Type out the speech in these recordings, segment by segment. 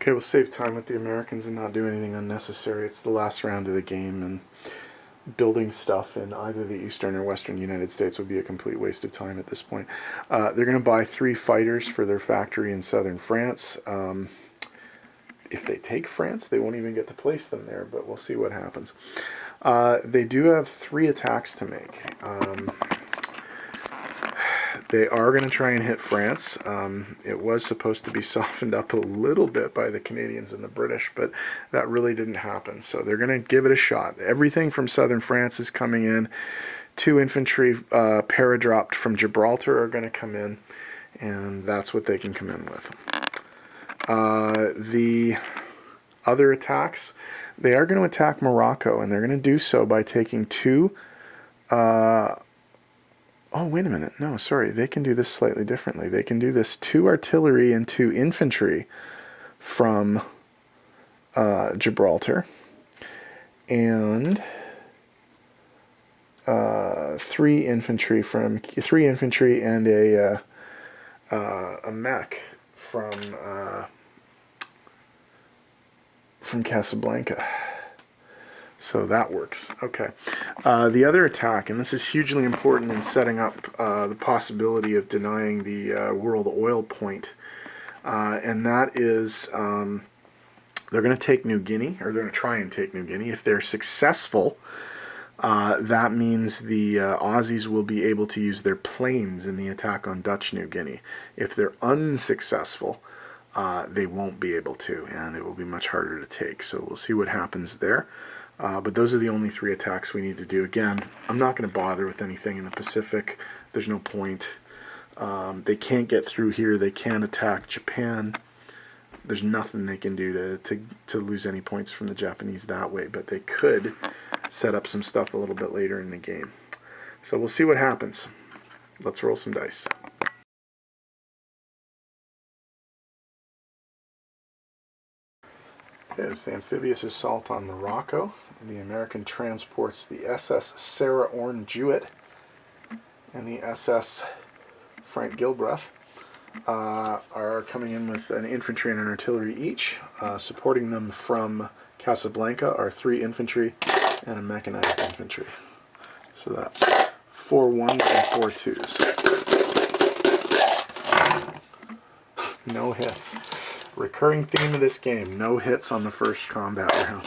Okay, we'll save time with the Americans and not do anything unnecessary. It's the last round of the game, and building stuff in either the eastern or western United States would be a complete waste of time at this point. They're going to buy 3 fighters for their factory in southern France. If they take France, they won't even get to place them there, but we'll see what happens. They do have 3 attacks to make. They are going to try and hit France. It was supposed to be softened up a little bit by the Canadians and the British, but that really didn't happen. So they're going to give it a shot. Everything from southern France is coming in. 2 infantry paradropped from Gibraltar are going to come in, and that's what they can come in with. The other attacks, they are going to attack Morocco, and they're going to do so by taking 2... Oh, wait a minute. No, sorry. They can do this slightly differently. They can do this 2 artillery and 2 infantry from Gibraltar. And 3 infantry and a mech from Casablanca. So that works. Okay. The other attack, and this is hugely important in setting up the possibility of denying the world oil point, and that is they're going to take New Guinea, or they're going to try and take New Guinea. If they're successful, that means the Aussies will be able to use their planes in the attack on Dutch New Guinea. If they're unsuccessful, they won't be able to, and it will be much harder to take. So we'll see what happens there. But those are the only 3 attacks we need to do. Again, I'm not going to bother with anything in the Pacific. There's no point. They can't get through here. They can't attack Japan. There's nothing they can do to lose any points from the Japanese that way. But they could set up some stuff a little bit later in the game. So we'll see what happens. Let's roll some dice. Okay, it's the amphibious assault on Morocco. The American transports the SS Sarah Orne Jewett and the SS Frank Gilbreth are coming in with an infantry and an artillery each. Supporting them from Casablanca are 3 infantry and a mechanized infantry. So that's 4 1s and 4 2s. No hits. Recurring theme of this game, no hits on the first combat round.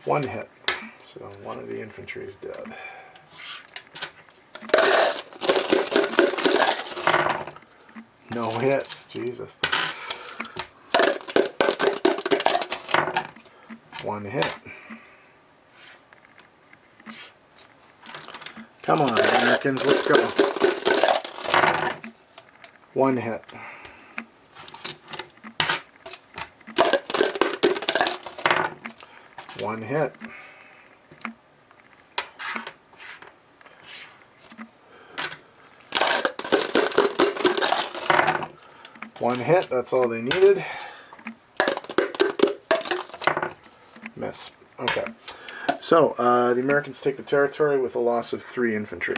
1 hit. So one of the infantry is dead. No hits, Jesus. 1 hit. Come on, Americans, let's go. 1 hit. 1 hit. 1 hit, that's all they needed. Miss. Okay. So, the Americans take the territory with a loss of 3 infantry.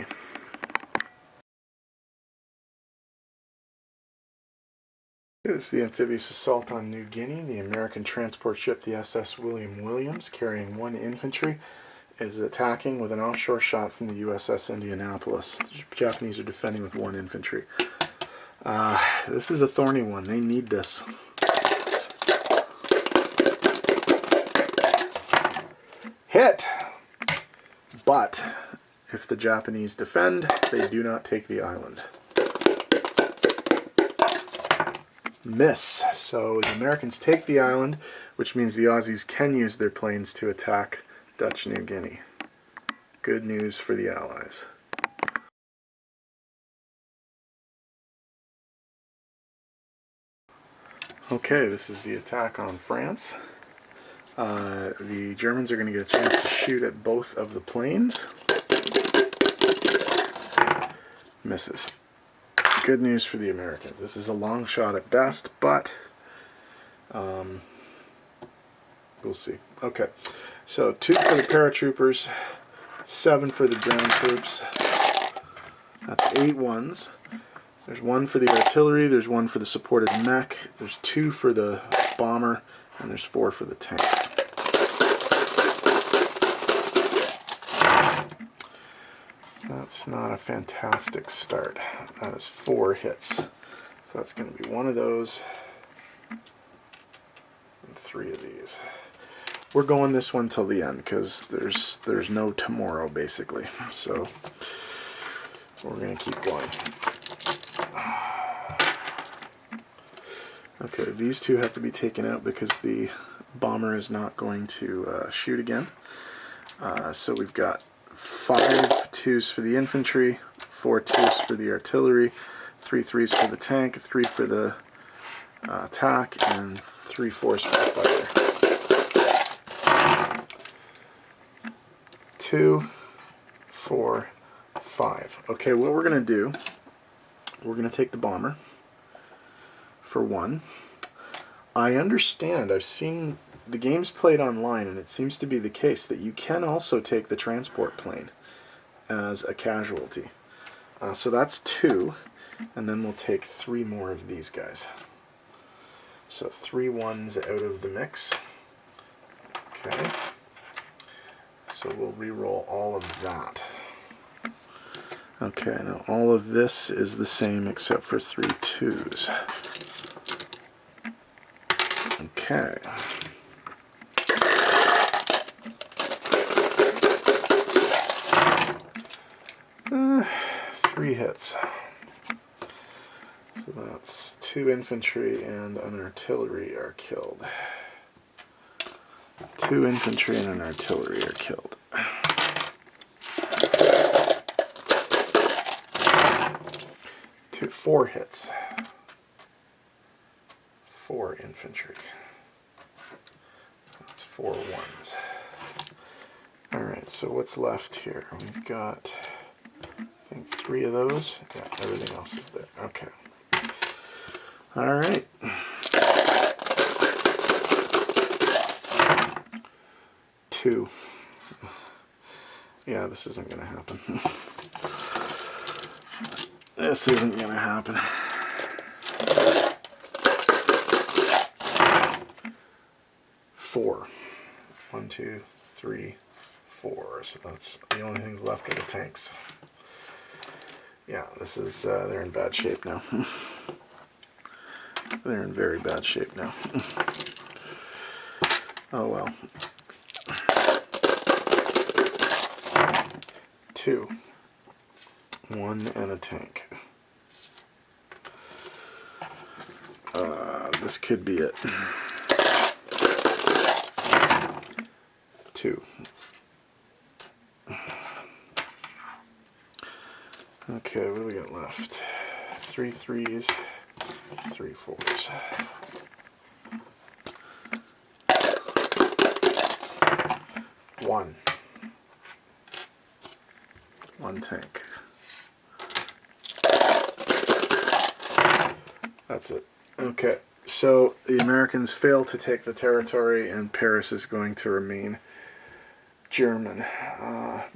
This is the amphibious assault on New Guinea. The American transport ship, the SS William Williams, carrying 1 infantry, is attacking with an offshore shot from the USS Indianapolis. The Japanese are defending with 1 infantry. This is a thorny one. They need this. Hit! But if the Japanese defend, they do not take the island. Miss. So the Americans take the island, which means the Aussies can use their planes to attack Dutch New Guinea. Good news for the Allies. Okay, this is the attack on France. The Germans are going to get a chance to shoot at both of the planes. Misses. Good news for the Americans. This is a long shot at best, but we'll see. Okay, so 2 for the paratroopers, 7 for the ground troops. That's 8 1s. There's 1 for the artillery, there's 1 for the supported mech, there's 2 for the bomber, and there's 4 for the tank. That's not a fantastic start. That is 4 hits. So that's going to be 1 of those and 3 of these. We're going this one till the end because there's no tomorrow basically. So we're going to keep going. Okay, these 2 have to be taken out because the bomber is not going to shoot again. So we've got 5 2s for the infantry, 4 2s for the artillery, 3 3s for the tank, 3 for the attack, and 3 4s for the fighter. 2, 4, 5. Okay, what we're going to do, we're going to take the bomber for 1. I understand, I've seen the games played online, and it seems to be the case that you can also take the transport plane as a casualty. So that's 2, and then we'll take 3 more of these guys. So 3 1s out of the mix. Okay. So we'll re-roll all of that. Okay, now all of this is the same except for 3 2s. Okay. 3 hits. So that's 2 infantry and an artillery are killed. 2 infantry and an artillery are killed. 4 hits. 4 infantry. That's 4 1s. Alright, so what's left here? We've got, I think, 3 of those. Yeah, everything else is there. Okay. Alright. Two. Yeah, this isn't going to happen. This isn't going to happen. 4. 1, 2, 3, 4. So that's the only thing left of the tanks. Yeah, this is, they're in bad shape now. They're in very bad shape now. Oh well. 2. 1 and a tank. This could be it. 2. Okay, what do we got left? 3 3s, 3 4s. 1. 1 tank. That's it. Okay, so the Americans fail to take the territory, and Paris is going to remain German,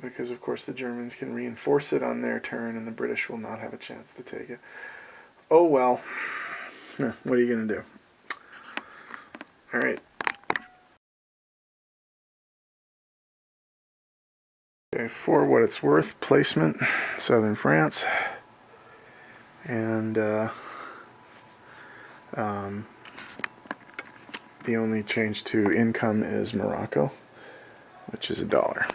because of course the Germans can reinforce it on their turn, and the British will not have a chance to take it. Oh well. What are you going to do? Alright. Okay, for what it's worth, placement, southern France, and the only change to income is Morocco, which is $1.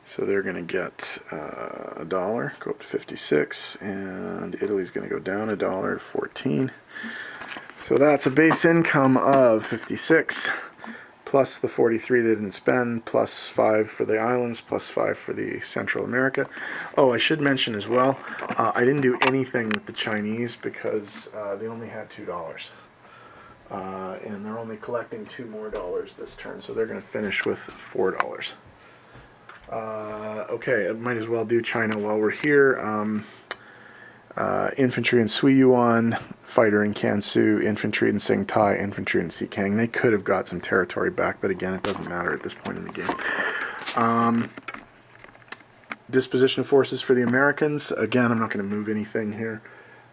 So they're going to get $1, go up to 56, and Italy's going to go down $1 to 14. So that's a base income of 56, plus the 43 they didn't spend, plus 5 for the islands, plus 5 for the Central America. Oh, I should mention as well, I didn't do anything with the Chinese because they only had $2. And they're only collecting $2 more this turn, so they're going to finish with $4. Okay, I might as well do China while we're here. Infantry in Suiyuan, fighter in Kansu, infantry in Tsingtai, infantry in Xikang. They could have got some territory back, but again, it doesn't matter at this point in the game. disposition of forces for the Americans. Again, I'm not going to move anything here.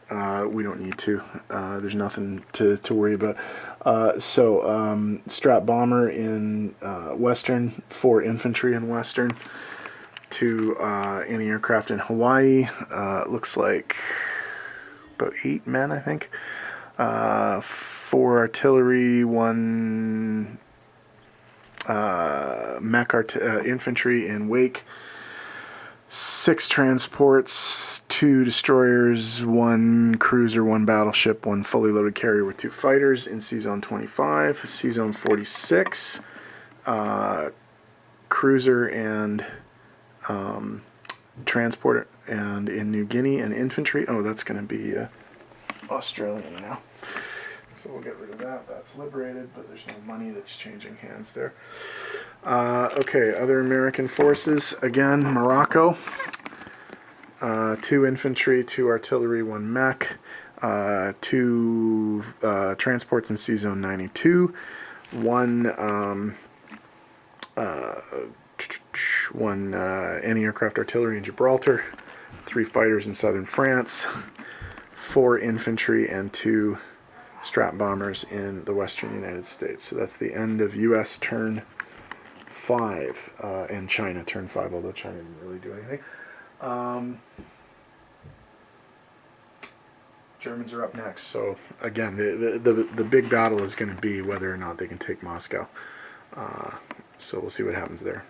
We don't need to. There's nothing to worry about. Strat bomber in Western, 4 infantry in Western, 2 anti-aircraft in Hawaii. Looks like about 8 men, I think. 4 artillery, 1 mech infantry in Wake. 6 transports, 2 destroyers, 1 cruiser, 1 battleship, 1 fully loaded carrier with 2 fighters in C-Zone 25. C-Zone 46, cruiser and transporter, and in New Guinea, and infantry. Oh, that's going to be Australian now. So we'll get rid of that. That's liberated, but there's no money that's changing hands there. Okay, other American forces. Again, Morocco. 2 infantry, 2 artillery, 1 mech. 2 transports in C-Zone 92. 1 anti-aircraft artillery in Gibraltar. 3 fighters in southern France. 4 infantry and 2 strat bombers in the western United States. So that's the end of U.S. turn 5, and China turn 5, although China didn't really do anything. Germans are up next. So again, the big battle is going to be whether or not they can take Moscow. So we'll see what happens there.